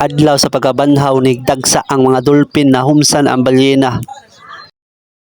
adlaw sa pagkabanhaw ni dagsa ang mga dolphin na humsan ang balyena.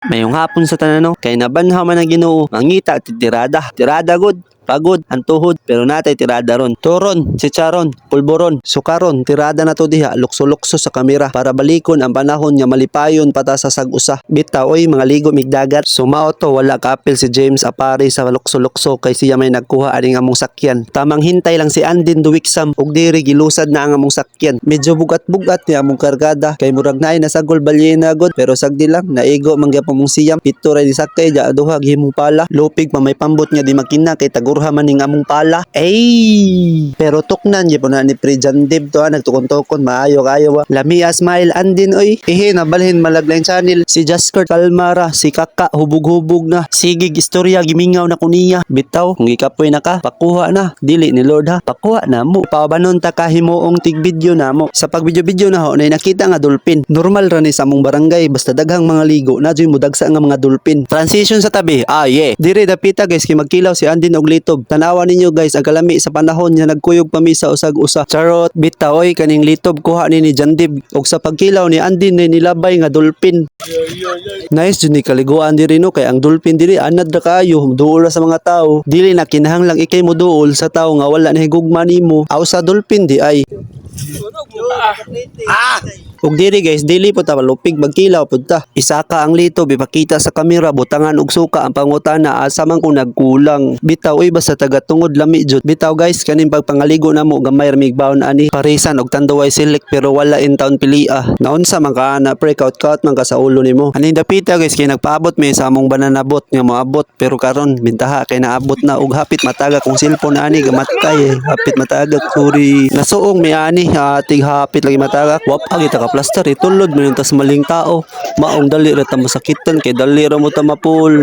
Mayong hapon sa tanano, kay nabanhaw man ang Ginoo, mangita at tirada good. Pagod, ang tuhod, pero natay tirada ron. Turon, chicharon, pulboron, sukaron, tirada na to diha, lukso-lukso sa kamera para balikon ang panahon nga malipayon pata sa sag-usa. Bitaw, oy, mga ligo migdagat. Sumao to, wala kapil si James Apari sa lukso-lukso kay siya may nagkuha aning among sakyan. Tamang hintay lang si Andin Duwiksam, ug diri gilusad na ang among sakyan. Medyo bugat-bugat ni among kargada, kay murag naay nasagol balyena god, pero sagdi lang, naigo mangyapon mong siyam. Pito ray di sakay, ja aduha gihimong pala. Lupig pa may pambot nga di makina kay tagur man ning among pala. Ay! Pero tuknan gyud na ni Prejandib to, nagtukon-tukon maayo kayo. Lamia smile andin oy. Ihi nabalhin malaglain channel. Si Jasker Kalmara, si Kaka hubog-hubog na. Sigig istorya gimingaw na kuniya. Bitaw kung gikapoy na ka, pakuha na. Dili ni Lord ha. Pakuha na mo. Pabanon ta ka himuong tig video na mo. Sa pagbidyo-video na ho, nay nakita nga dolphin. Normal ra ni sa among barangay basta daghang mga ligo na joy mudagsa nga mga dolphin. Transition sa tabi. Yeah. Dire dapita guys kay magkilaw si Andin og Litob. Tanawa ninyo guys ang kalami sa panahon nga nagkuyog pa mi sa usag-usa. Charot bitaw oy kaning Litob kuha ni Jandib og sa pagkilaw ni Andin ni nilabay nga dolphin. Nice jud ni kaliguan diri no kay ang dolphin diri anad ra kayo duol sa mga tao. Dili na kinahanglang ikay mo duol sa tao nga wala na higugma nimo. Aw sa dolphin di ay. Ug diri guys, dili po ta malupig magkilaw pud ta. Isa ka ang Litob ipakita sa kamera butangan og suka ang pangutana asa man kung nagkulang. Bitaw oy basta taga-tungod lami jud. Bitaw guys kaning pagpangaligo namo gamay ra migbaon ani parisan og tanduway select pero wala in town pilia. Naunsa man ka na pre-out man ka sa ulo nimo. Aning dapita guys kay nagpaabot mi sa among banana bot nga moabot pero karon bintaha kay naabot na og hapit mataga kung cellphone ani gamatay hapit mataga sorry. Nasuong mi ani ating hapit lagi mataga. Wap agita ka plaster itulod mo tas maling tao maong dali ra ta masakitan kay dali ra mo ta mapul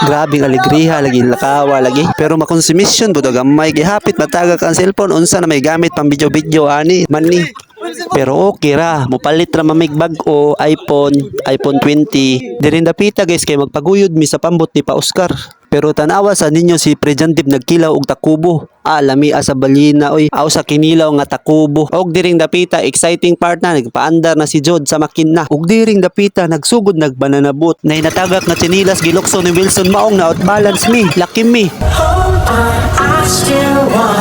grabe ang alegriha lagi lakawa lagi pero makonsumisyon buto gamay kay hapit mataga ka ang cellphone unsa na may gamit pang video ani mani pero okay ra mopalit ra mamig bag-o iPhone 20 dirin dapita guys kay magpaguyod mi sa pambot ni pa Oscar. Pero tanawa sa ninyo si Prejandib nagkilaw og takubo. Lami sa balyena oy. Aw sa kinilaw nga takubo. Og diring dapita exciting part na nagpaandar na si Jod sa makina. Og diring dapita nagsugod nagbananabot. Nay natagak na chinilas gilukso ni Wilson maong na outbalance mi. Lucky me.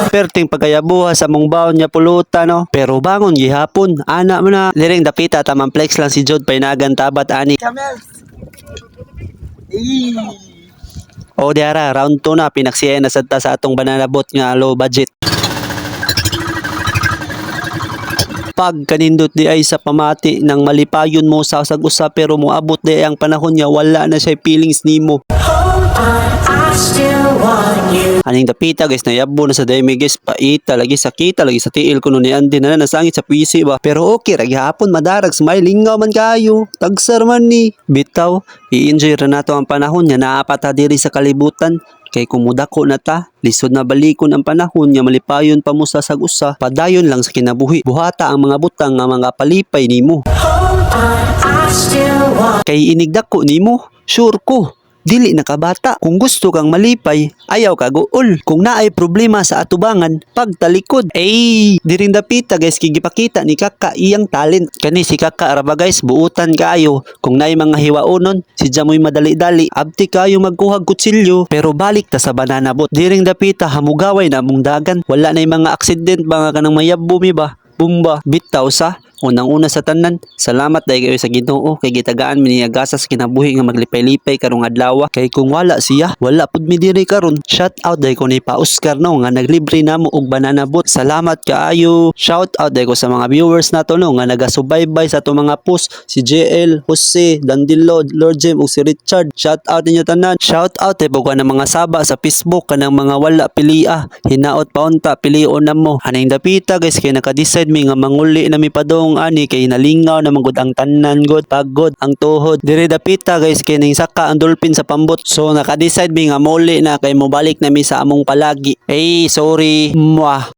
Perting pagayabuha sa mong baon niya pulutan no. Pero bangon gihapon. Ana man na. Diring dapita tamang flex lang si Jod painagan tabat ani. O diara, round 2 na, pinaksiya na sa atong banana boat nga low budget. Pag kanindot di ay sa pamati nang malipayon mo sa usag-usa pero moabot di ang panahon niya wala na siya feelings nimo. Aning dapita guys nayabo na sa daymi guys paita lagi sakita lagi sa tiil kuno ni Andin na nasangit sa PC ba pero okay ra gihapon madarag smiling nga man kayo tagsar man ni bitaw i-enjoy ra nato ang panahon nya naapat diri sa kalibutan kay kumudako na ta lisod na balikon ang panahon nga malipayon pa mo sa sag-usa padayon lang sa kinabuhi buhata ang mga butang nga mga palipay nimo kay inigdako nimo sure ko dili nakabata. Kung gusto kang malipay, ayaw ka guol. Kung naay problema sa atubangan, pagtalikod. Diring dapita guys, kigipakita ni Kaka iyang talent. Kani si Kaka araba guys, buutan kaayo. Kung naay mga hiwaonon, si Jamoy madali-dali. Abti kayo magkuhag kutsilyo, pero balik ta sa banana bot. Diring dapita, hamugaway na mong dagan. Wala na mga aksident, mga kanang mayabumi ba? Bumba, bitaw sa unang-una sa tanan. Salamat dahil kayo sa Ginoo kay gitagaan mi niya gasas kinabuhi nga maglipay-lipay karong adlaw kay kung wala siya wala pud mi diri karon. Shout out dahil ko ni pa Oscar no nga naglibre namo og banana boat. Salamat kaayo. Shout out dahil ko sa mga viewers nato no nga nagasubaybay sa ato mga post si JL, Jose, Dandilo, Lord Jim ug si Richard. Shout out ninyo tanan. Shout out dahil ko ng mga saba sa Facebook kanang mga wala pilia. Hinaot paunta pilion namo. Aning dapita guys kay naka-decide mi nga manguli na mi padong ani kay nalingaw na magud ang tanan god pagod ang tuhod dire dapita guys kay ning saka ang dolphin sa pambot so naka-decide mi nga muli na kay mobalik na mi sa among palagi sorry mwah.